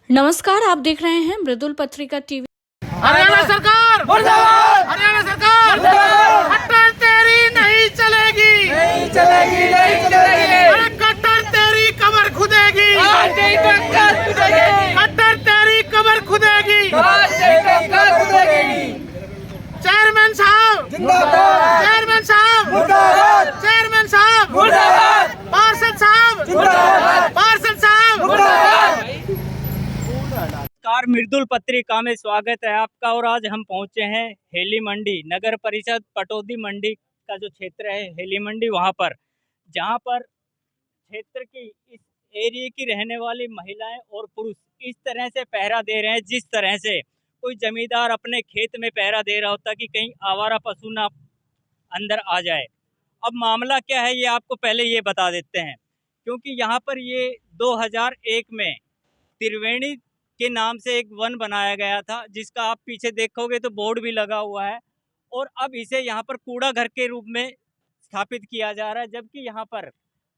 नमस्कार, आप देख रहे हैं मृदुल पत्रिका टीवी। हरियाणा सरकार मुर्दाबाद, हरियाणा सरकार मुर्दाबाद। कट्टर तेरी नहीं चलेगी, नहीं चलेगी, नहीं चलेगी। अरे कट्टर तेरी कमर खुदेगी, आज नहीं कट्टर खुदेगी। कट्टर तेरी कमर खुदेगी, आज नहीं कट्टर खुदेगी। चेयरमैन साहब जिंदाबाद, चेयरमैन साहब मुर्दाबाद, चेयरमैन साहब मुर्दाबाद, पार्षद साहब जिंदाबाद, पार्षद साहब मुर्दाबाद। नमस्कार, मृदुल पत्रिका में स्वागत है आपका। और आज हम पहुंचे हैं हेली मंडी, नगर परिषद पटौदी मंडी का जो क्षेत्र है हेली मंडी, वहां पर जहां पर क्षेत्र की इस एरिया की रहने वाली महिलाएं और पुरुष इस तरह से पहरा दे रहे हैं जिस तरह से कोई जमींदार अपने खेत में पहरा दे रहा होता कि कहीं आवारा पशु ना अंदर आ जाए। अब मामला क्या है ये आपको पहले ये बता देते हैं, क्योंकि यहाँ पर ये 2001 में त्रिवेणी के नाम से एक वन बनाया गया था, जिसका आप पीछे देखोगे तो बोर्ड भी लगा हुआ है। और अब इसे यहाँ पर कूड़ा घर के रूप में स्थापित किया जा रहा है, जबकि यहाँ पर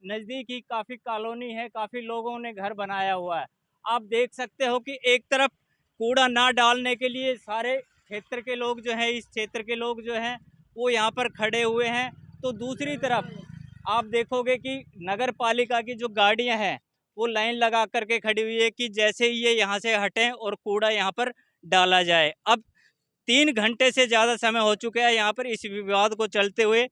नज़दीक ही काफ़ी कॉलोनी है, काफ़ी लोगों ने घर बनाया हुआ है। आप देख सकते हो कि एक तरफ कूड़ा ना डालने के लिए सारे क्षेत्र के लोग जो हैं, इस क्षेत्र के लोग जो हैं वो यहाँ पर खड़े हुए हैं, तो दूसरी तरफ आप देखोगे कि नगर पालिका की जो गाड़ियाँ हैं वो लाइन लगा करके खड़ी हुई है कि जैसे ही ये यहाँ से हटें और कूड़ा यहाँ पर डाला जाए। अब 3 घंटे से ज़्यादा समय हो चुका है यहाँ पर इस विवाद को चलते हुए।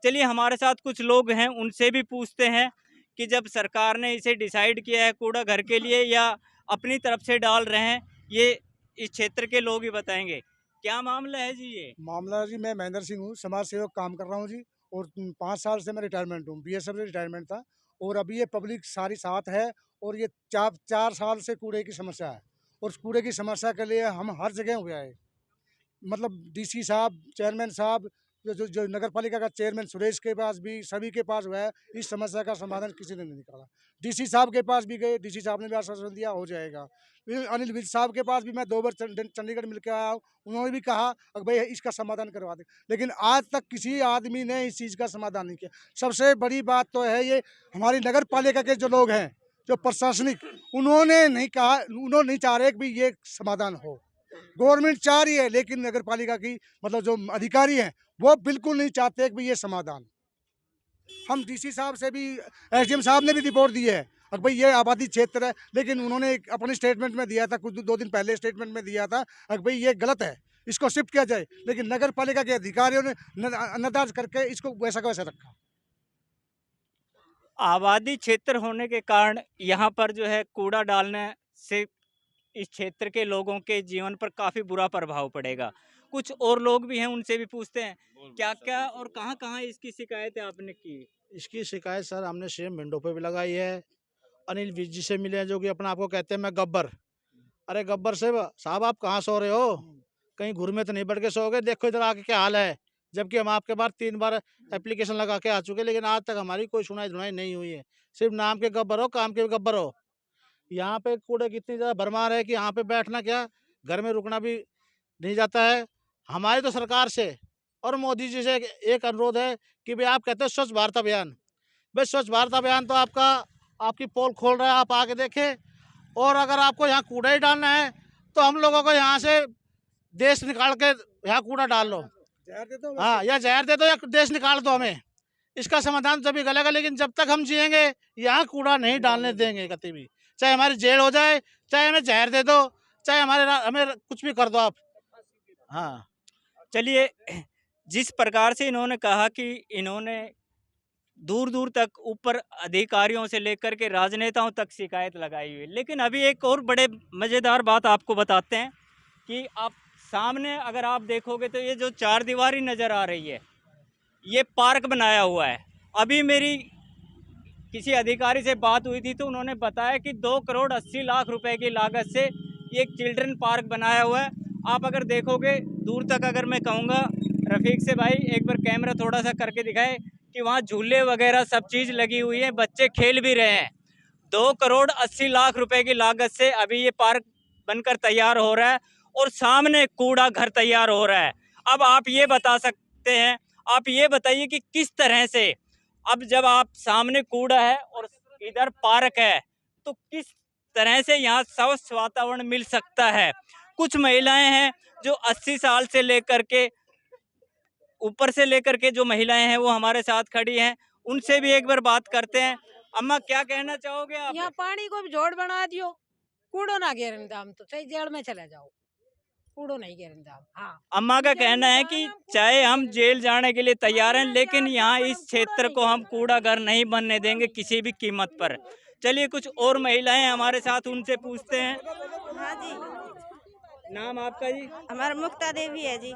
चलिए हमारे साथ कुछ लोग हैं, उनसे भी पूछते हैं कि जब सरकार ने इसे डिसाइड किया है कूड़ा घर के लिए या अपनी तरफ से डाल रहे हैं, ये इस क्षेत्र के लोग ही बताएंगे। क्या मामला है जी? ये मामला जी, मैं महेंद्र सिंह हूँ, समाज सेवक काम कर रहा हूँ जी। और 5 साल से मैं रिटायरमेंट हूँ, बीएसएफ से रिटायरमेंट था। और अभी ये पब्लिक सारी साथ है। और ये 4 साल से कूड़े की समस्या है। और उस कूड़े की समस्या के लिए हम हर जगह हुए हैं, मतलब डीसी साहब, चेयरमैन साहब, जो नगर पालिका का चेयरमैन सुरेश के पास भी, सभी के पास हुआ है। इस समस्या का समाधान किसी ने नहीं निकाला। डीसी साहब के पास भी गए, डीसी साहब ने भी आश्वासन दिया हो जाएगा। फिर अनिल विज साहब के पास भी मैं 2 बार चंडीगढ़ मिल के आया हूँ, उन्होंने भी कहा भाई इसका समाधान करवा दे, लेकिन आज तक किसी आदमी ने इस चीज़ का समाधान नहीं किया। सबसे बड़ी बात तो है ये हमारी नगर पालिका के जो लोग हैं, जो प्रशासनिक, उन्होंने नहीं कहा, उन्होंने नहीं चाह रहे कि भी ये समाधान हो। गवर्नमेंट चाह रही है, लेकिन नगर पालिका की मतलब जो अधिकारी हैं वो बिल्कुल नहीं चाहते कि ये समाधान। हम डीसी साहब से भी, एसडीएम साहब ने भी रिपोर्ट दी है और भाई ये आबादी क्षेत्र है, लेकिन उन्होंने अपने स्टेटमेंट में दिया था, कुछ 2 दिन पहले स्टेटमेंट में दिया था कि भाई ये गलत है, इसको शिफ्ट किया जाए। लेकिन नगर पालिका के अधिकारियों ने नजरअंदाज करके इसको वैसा का वैसा रखा। आबादी क्षेत्र होने के कारण यहाँ पर जो है कूड़ा डालने से इस क्षेत्र के लोगों के जीवन पर काफ़ी बुरा प्रभाव पड़ेगा। कुछ और लोग भी हैं, उनसे भी पूछते हैं क्या क्या और कहाँ कहाँ इसकी शिकायत है आपने की? इसकी शिकायत सर हमने सेम विंडो पे भी लगाई है। अनिल विज जी से मिले हैं, जो कि अपना आपको कहते हैं मैं गब्बर। अरे गब्बर साहब आप कहाँ सो रहे हो? कहीं घुर में तो नहीं बैठ के सोओगे? देखो इधर आके क्या हाल है। जबकि हम आपके बार 3 बार एप्लीकेशन लगा के आ चुके, लेकिन आज तक हमारी कोई सुनाई धुनाई नहीं हुई है। सिर्फ नाम के गब्बर हो, काम के गब्बर हो। यहाँ पे कूड़े की इतनी ज़्यादा भरमार है कि यहाँ पे बैठना क्या, घर में रुकना भी नहीं जाता है। हमारी तो सरकार से और मोदी जी से एक अनुरोध है कि भाई आप कहते हैं स्वच्छ भारत अभियान, भाई स्वच्छ भारत अभियान तो आपकी पोल खोल रहा है, आप आके देखें। और अगर आपको यहाँ कूड़ा ही डालना है तो हम लोगों को यहाँ से देश निकाल के यहाँ कूड़ा डाल लो। जहर दे दो, हाँ, या जहर दे दो या देश निकाल दो हमें। इसका समाधान तभी गलेगा, लेकिन जब तक हम जिएंगे यहाँ कूड़ा नहीं डालने देंगे कभी भी। चाहे हमारी जेल हो जाए, चाहे हमें जहर दे दो, चाहे हमें कुछ भी कर दो आप। हाँ चलिए, जिस प्रकार से इन्होंने कहा कि इन्होंने दूर दूर तक ऊपर अधिकारियों से लेकर के राजनेताओं तक शिकायत लगाई हुई, लेकिन अभी एक और बड़े मज़ेदार बात आपको बताते हैं कि आप सामने अगर आप देखोगे तो ये जो 4 दीवारी नज़र आ रही है, ये पार्क बनाया हुआ है। अभी मेरी किसी अधिकारी से बात हुई थी तो उन्होंने बताया कि 2 करोड़ 80 लाख रुपए की लागत से ये एक चिल्ड्रन पार्क बनाया हुआ है। आप अगर देखोगे दूर तक, अगर मैं कहूँगा रफ़ीक से भाई एक बार कैमरा थोड़ा सा करके दिखाए कि वहाँ झूले वगैरह सब चीज़ लगी हुई है, बच्चे खेल भी रहे हैं। 2 करोड़ 80 लाख रुपए की लागत से अभी ये पार्क बनकर तैयार हो रहा है और सामने कूड़ा घर तैयार हो रहा है। अब आप ये बता सकते हैं, आप ये बताइए कि किस तरह से, अब जब आप सामने कूड़ा है और इधर पार्क है, तो किस तरह से यहाँ स्वस्थ वातावरण मिल सकता है। कुछ महिलाएं हैं जो 80 साल से लेकर के ऊपर से लेकर के जो महिलाएं हैं वो हमारे साथ खड़ी हैं, उनसे भी एक बार बात करते हैं। अम्मा, क्या कहना चाहोगे आप? यहाँ पानी को भी जोड़ बना दियो, कूड़ो ना गिरन दाम, तो सही जेल में चले जाओ, कूड़ो नहीं गिरन दाम। हाँ, अम्मा का कहना है कि चाहे हम जेल जाने के लिए तैयार हैं, लेकिन यहाँ इस क्षेत्र को हम कूड़ा घर नहीं बनने देंगे किसी भी कीमत पर। चलिए कुछ और महिलाएं हमारे साथ, उनसे पूछते हैं। हाँ जी, नाम आपका जी? हमारा मुक्ता देवी है जी।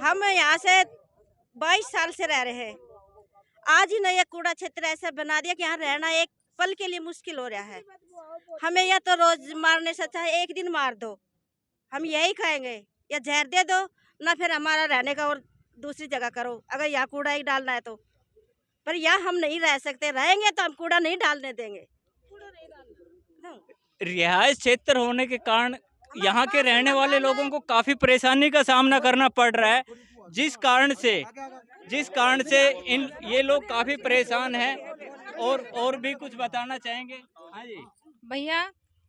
हम यहाँ से 22 साल से रह रहे हैं। आज ही ना ये कूड़ा क्षेत्र ऐसा बना दिया कि यहाँ रहना एक पल के लिए मुश्किल हो रहा है। हमें या तो रोज मारने से अच्छा है एक दिन मार दो, हम यही खाएंगे, या जहर दे दो, ना फिर हमारा रहने का और दूसरी जगह करो, अगर यहाँ कूड़ा ही डालना है तो। पर यहाँ हम नहीं रह सकते, रहेंगे तो हम कूड़ा नहीं डालने देंगे। रिहायश क्षेत्र होने के कारण यहाँ के रहने वाले लोगों को काफी परेशानी का सामना करना पड़ रहा है, जिस कारण से ये लोग काफी परेशान हैं। और भी कुछ बताना चाहेंगे? हाँ जी भैया,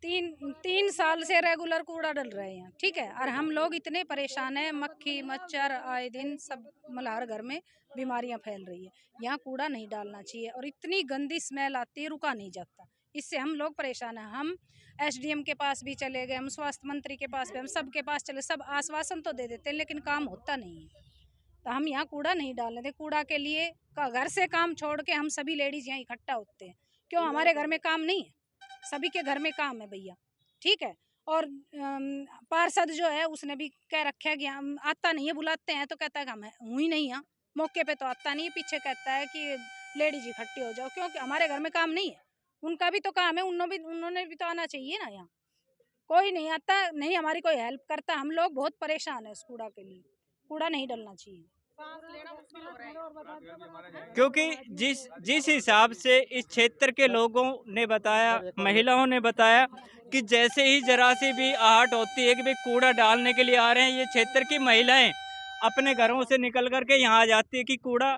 तीन साल से रेगुलर कूड़ा डल रहे हैं, ठीक है, और हम लोग इतने परेशान हैं, मक्खी मच्छर आए दिन सब, मल्हार घर में बीमारियां फैल रही है। यहाँ कूड़ा नहीं डालना चाहिए और इतनी गंदी स्मेल आती है, रुका नहीं जाता, इससे हम लोग परेशान हैं। हम एसडीएम के पास भी चले गए, हम स्वास्थ्य मंत्री के पास भी, हम सबके पास चले, सब आश्वासन तो दे देते हैं लेकिन काम होता नहीं है। तो हम यहाँ कूड़ा नहीं डालने दें। कूड़ा के लिए घर से काम छोड़ के हम सभी लेडीज यहाँ इकट्ठा होते हैं। क्यों? हमारे घर में काम नहीं है, सभी के घर में काम है भैया, ठीक है। और पार्षद जो है उसने भी कह रखा है कि हम आता नहीं है, बुलाते हैं तो कहता है कि हम हूँ ही नहीं यहाँ, मौके पे तो आता नहीं है, पीछे कहता है कि लेडीज इकट्ठी हो जाओ, क्योंकि हमारे घर में काम नहीं है। उनका भी तो काम है, उन्होंने भी तो आना चाहिए ना। यहाँ कोई नहीं आता, नहीं हमारी कोई हेल्प करता। हम लोग बहुत परेशान है इस कूड़ा के लिए, कूड़ा नहीं डलना चाहिए। क्योंकि जिस हिसाब से इस क्षेत्र के लोगों ने बताया, महिलाओं ने बताया कि जैसे ही जरा सी भी आहट होती है कि भाई कूड़ा डालने के लिए आ रहे हैं, ये क्षेत्र की महिलाएं अपने घरों से निकल करके यहाँ आ जाती है कि कूड़ा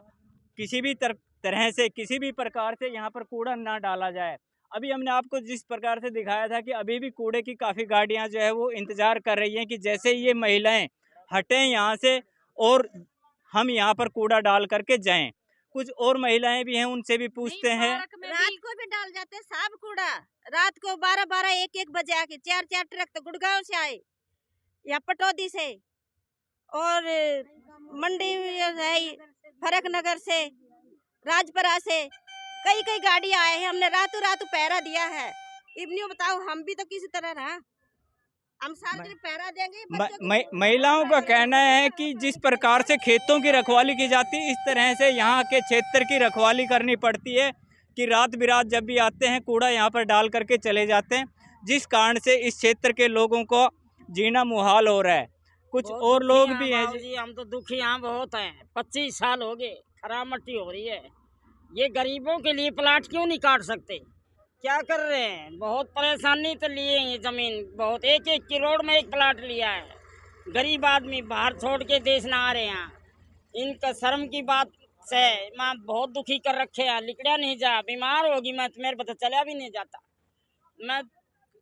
किसी भी तरह से, किसी भी प्रकार से यहाँ पर कूड़ा ना डाला जाए। अभी हमने आपको जिस प्रकार से दिखाया था कि अभी भी कूड़े की काफ़ी गाड़ियाँ जो है वो इंतज़ार कर रही हैं कि जैसे ये महिलाएं हटें यहाँ से और हम यहाँ पर कूड़ा डाल करके जाएं। कुछ और महिलाएं भी हैं, उनसे भी पूछते हैं। रात को भी डाल जाते हैं सब कूड़ा, रात को 12-12 1-1 बजे आके 4-4 ट्रक तो गुड़गांव से आए, या पटौदी से, और मंडी है, फरक नगर से, राजपरा से, कई गाड़ी आए हैं। हमने रातों रात पहरा दिया है। इवनिंग बताओ, हम भी तो किसी तरह रहा, हम सारे दिन पहरा देंगे। महिलाओं का कहना है कि जिस प्रकार से खेतों की रखवाली की जाती है, इस तरह से यहाँ के क्षेत्र की रखवाली करनी पड़ती है कि रात बिरात जब भी आते हैं कूड़ा यहाँ पर डाल करके चले जाते हैं, जिस कारण से इस क्षेत्र के लोगों को जीना मुहाल हो रहा है। कुछ और लोग भी हैं जी। हम तो दुखी यहाँ बहुत हैं, 25 साल हो गए, खराब मट्टी हो रही है। ये गरीबों के लिए प्लाट क्यों नहीं काट सकते? क्या कर रहे हैं? बहुत परेशानी तो लिए ये ज़मीन, बहुत 1-1 करोड़ में एक प्लाट लिया है। गरीब आदमी बाहर छोड़ के देश ना आ रहे हैं। इनका शर्म की बात से मैं बहुत दुखी कर रखे हैं। लिकड़ा नहीं जा, बीमार होगी मैं, मेरे पता चला भी नहीं जाता। मैं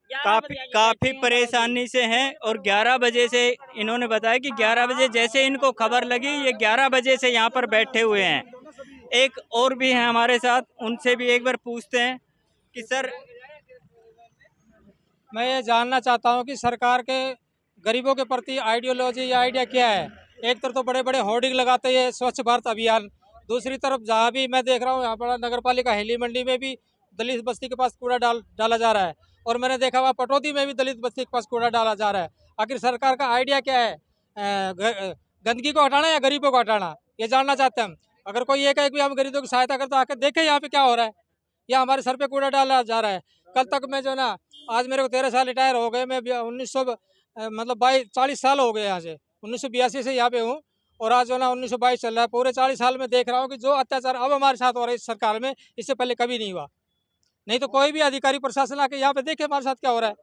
काफी परेशानी से हैं। और 11 बजे से इन्होंने बताया कि 11 बजे जैसे इनको खबर लगी, ये 11 बजे से यहाँ पर बैठे हुए हैं। एक और भी हैं हमारे साथ, उनसे भी एक बार पूछते हैं कि सर, मैं ये जानना चाहता हूँ कि सरकार के गरीबों के प्रति आइडियोलॉजी या आइडिया क्या है। एक तरफ तो बड़े बड़े होर्डिंग लगाते हैं स्वच्छ भारत अभियान, दूसरी तरफ जहाँ भी मैं देख रहा हूँ यहाँ पर नगर पालिका हेली मंडी में भी दलित बस्ती के पास कूड़ा डाला जा रहा है, और मैंने देखा हुआ पटौदी में भी दलित बस्ती के पास कूड़ा डाला जा रहा है। आखिर सरकार का आइडिया क्या है? गंदगी को हटाना या गरीबों को हटाना, ये जानना चाहते हैं हम। अगर कोई ये कहे कि हम गरीबों की सहायता करते, आकर देखे यहाँ पे क्या हो रहा है, या हमारे सर पे कूड़ा डाला जा रहा है। कल तक मैं जो ना, आज मेरे को 13 साल रिटायर हो गए, मैं 40 साल हो गए यहाँ से, 1982 से यहाँ पे हूँ, और आज जो ना 1922 चल रहा है। पूरे 40 साल में देख रहा हूँ कि जो अत्याचार अब हमारे साथ हो रहा है इस सरकार में, इससे पहले कभी नहीं हुआ। नहीं तो कोई भी अधिकारी प्रशासन आके यहाँ पे देखे हमारे साथ क्या हो रहा है।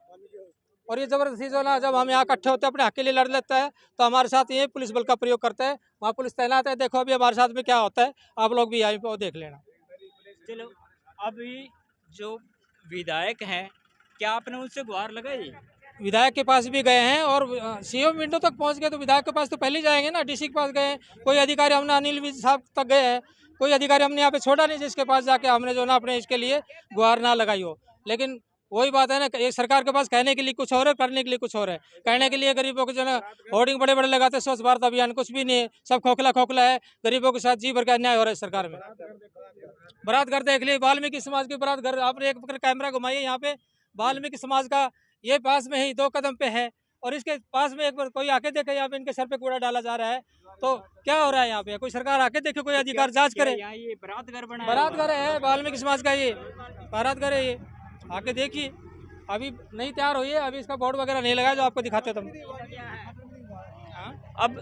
और ये जबरदस्ती जो ना, जब हम यहाँ इकट्ठे होते हैं अपने हक के लिए लड़ लेता है, तो हमारे साथ ये पुलिस बल का प्रयोग करते हैं। वहाँ पुलिस तैनात है, देखो अभी हमारे साथ में क्या होता है, आप लोग भी यहाँ पे देख लेना। चलो, अभी जो विधायक हैं क्या आपने उनसे गुहार लगाई? विधायक के पास भी गए हैं और सीएम विंडो तक पहुंच गए, तो विधायक के पास तो पहले ही जाएंगे ना। डीसी के पास गए, कोई अधिकारी हमने अनिल विज साहब तक गए हैं, कोई अधिकारी हमने यहाँ पे छोड़ा नहीं जिसके पास जाके हमने जो ना अपने इसके लिए गुहार ना लगाई हो। लेकिन वही बात है ना, एक सरकार के पास कहने के लिए कुछ और है, करने के लिए कुछ और है। कहने के लिए गरीबों को जो ना होर्डिंग बड़े बड़े लगाते, स्वच्छ भारत अभियान, कुछ भी नहीं है, सब खोखला खोखला है। गरीबों के साथ जी भर का अन्याय हो रहा है सरकार में। बारात घर देख लिए, वाल्मीकि समाज की बारात घर, आपने एक कैमरा घुमाइए यहाँ पे, वाल्मीकि समाज का ये पास में ही 2 कदम पे है, और इसके पास में एक बार कोई आके देखे यहाँ पे इनके सर पे कूड़ा डाला जा रहा है, तो क्या हो रहा है यहाँ पे? कोई सरकार आके देखे, कोई अधिकार जांच करे। यहाँ ये बारात घर बनाया, बारात घर है वाल्मीकि समाज का, ये बारात घर है, ये आके देखिए। अभी नहीं तैयार हुई है, अभी इसका बोर्ड वगैरह नहीं लगाया जो आपको दिखाते तुम। अब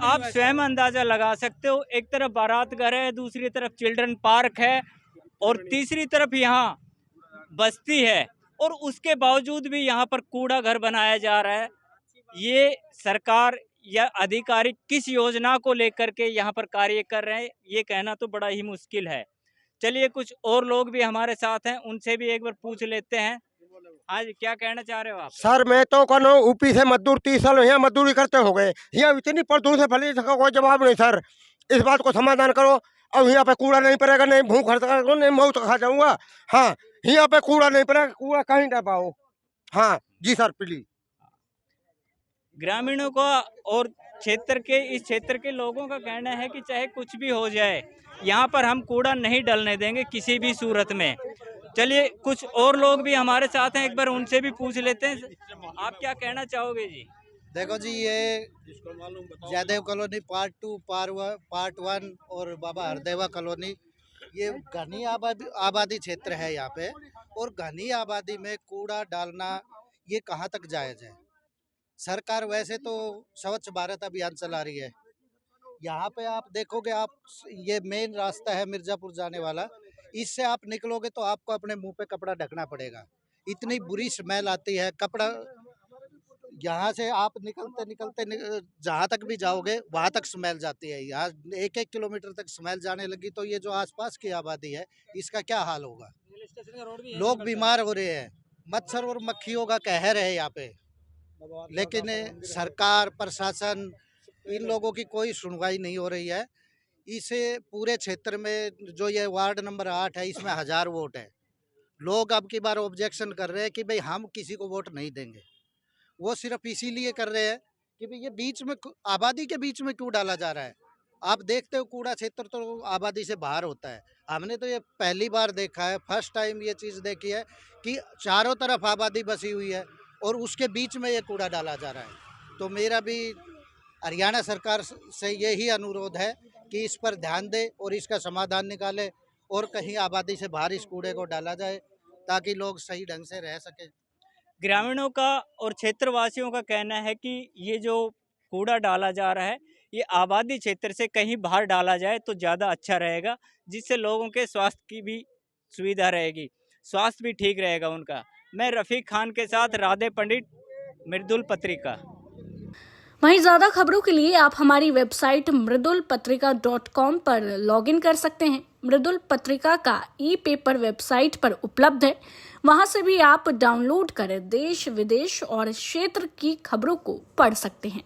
आप स्वयं अंदाजा लगा सकते हो, एक तरफ बारात घर है, दूसरी तरफ चिल्ड्रन पार्क है, और तीसरी तरफ यहाँ बस्ती है, और उसके बावजूद भी यहाँ पर कूड़ा घर बनाया जा रहा है। ये सरकार या अधिकारी किस योजना को लेकर के यहाँ पर कार्य कर रहे हैं, ये कहना तो बड़ा ही मुश्किल है। चलिए, कुछ और लोग भी हमारे साथ हैं, उनसे भी एक बार पूछ लेते हैं। आज क्या कहना चाह रहे हो आप? सर मैं तो कहूँ यूपी से मजदूर 30 साल यहाँ मजदूरी करते हो गए, यहाँ इतनी प्रदूषण से फैली, इसका कोई जवाब नहीं। सर इस बात को समाधान करो। अब यहाँ पे कूड़ा नहीं पड़ेगा, नहीं भूख हड़ताल, नहीं मौत खा जाऊंगा। हाँ, यहाँ पे कूड़ा नहीं पड़ेगा, कूड़ा कहीं ना पाओ। हाँ जी सर प्लीज। ग्रामीणों का और इस क्षेत्र के लोगों का कहना है कि चाहे कुछ भी हो जाए, यहाँ पर हम कूड़ा नहीं डलने देंगे किसी भी सूरत में। चलिए, कुछ और लोग भी हमारे साथ हैं, एक बार उनसे भी पूछ लेते हैं। आप क्या कहना चाहोगे जी? देखो जी, ये जयदेव कॉलोनी पार्ट 2, पार्ट 1 और बाबा हरदेवा कॉलोनी, ये घनी आबादी क्षेत्र है यहाँ पे, और घनी आबादी में कूड़ा डालना ये कहाँ तक जायज़ है? सरकार वैसे तो स्वच्छ भारत अभियान चला रही है। यहाँ पे आप देखोगे, आप ये मेन रास्ता है मिर्ज़ापुर जाने वाला, इससे आप निकलोगे तो आपको अपने मुंह पे कपड़ा ढकना पड़ेगा, इतनी बुरी स्मेल आती है। कपड़ा यहाँ से आप निकलते जहाँ तक भी जाओगे वहाँ तक स्मेल जाती है। यहाँ 1-1 किलोमीटर तक स्मेल जाने लगी, तो ये जो आसपास की आबादी है इसका क्या हाल होगा? लोग बीमार हो रहे हैं, मच्छर और मक्खियों का कहर है यहाँ पे। लेकिन सरकार प्रशासन इन लोगों की कोई सुनवाई नहीं हो रही है। इसे पूरे क्षेत्र में जो ये वार्ड नंबर 8 है, इसमें 1000 वोट है। लोग अब की बार ऑब्जेक्शन कर रहे हैं कि भाई हम किसी को वोट नहीं देंगे। वो सिर्फ इसीलिए कर रहे हैं कि भाई ये बीच में, आबादी के बीच में क्यों डाला जा रहा है? आप देखते हो कूड़ा क्षेत्र तो आबादी से बाहर होता है। हमने तो ये पहली बार देखा है, फर्स्ट टाइम ये चीज़ देखी है कि चारों तरफ आबादी बसी हुई है और उसके बीच में ये कूड़ा डाला जा रहा है। तो मेरा भी हरियाणा सरकार से यही अनुरोध है कि इस पर ध्यान दे और इसका समाधान निकाले, और कहीं आबादी से बाहर इस कूड़े को डाला जाए ताकि लोग सही ढंग से रह सकें। ग्रामीणों का और क्षेत्रवासियों का कहना है कि ये जो कूड़ा डाला जा रहा है, ये आबादी क्षेत्र से कहीं बाहर डाला जाए तो ज़्यादा अच्छा रहेगा, जिससे लोगों के स्वास्थ्य की भी सुविधा रहेगी, स्वास्थ्य भी ठीक रहेगा उनका। मैं रफ़ीक खान के साथ राधे पंडित, मृदुल पत्रिका। वहीं ज्यादा खबरों के लिए आप हमारी वेबसाइट mridulpatrika.com पर लॉगिन कर सकते हैं। मृदुल पत्रिका का ई-पेपर वेबसाइट पर उपलब्ध है, वहां से भी आप डाउनलोड कर देश विदेश और क्षेत्र की खबरों को पढ़ सकते हैं।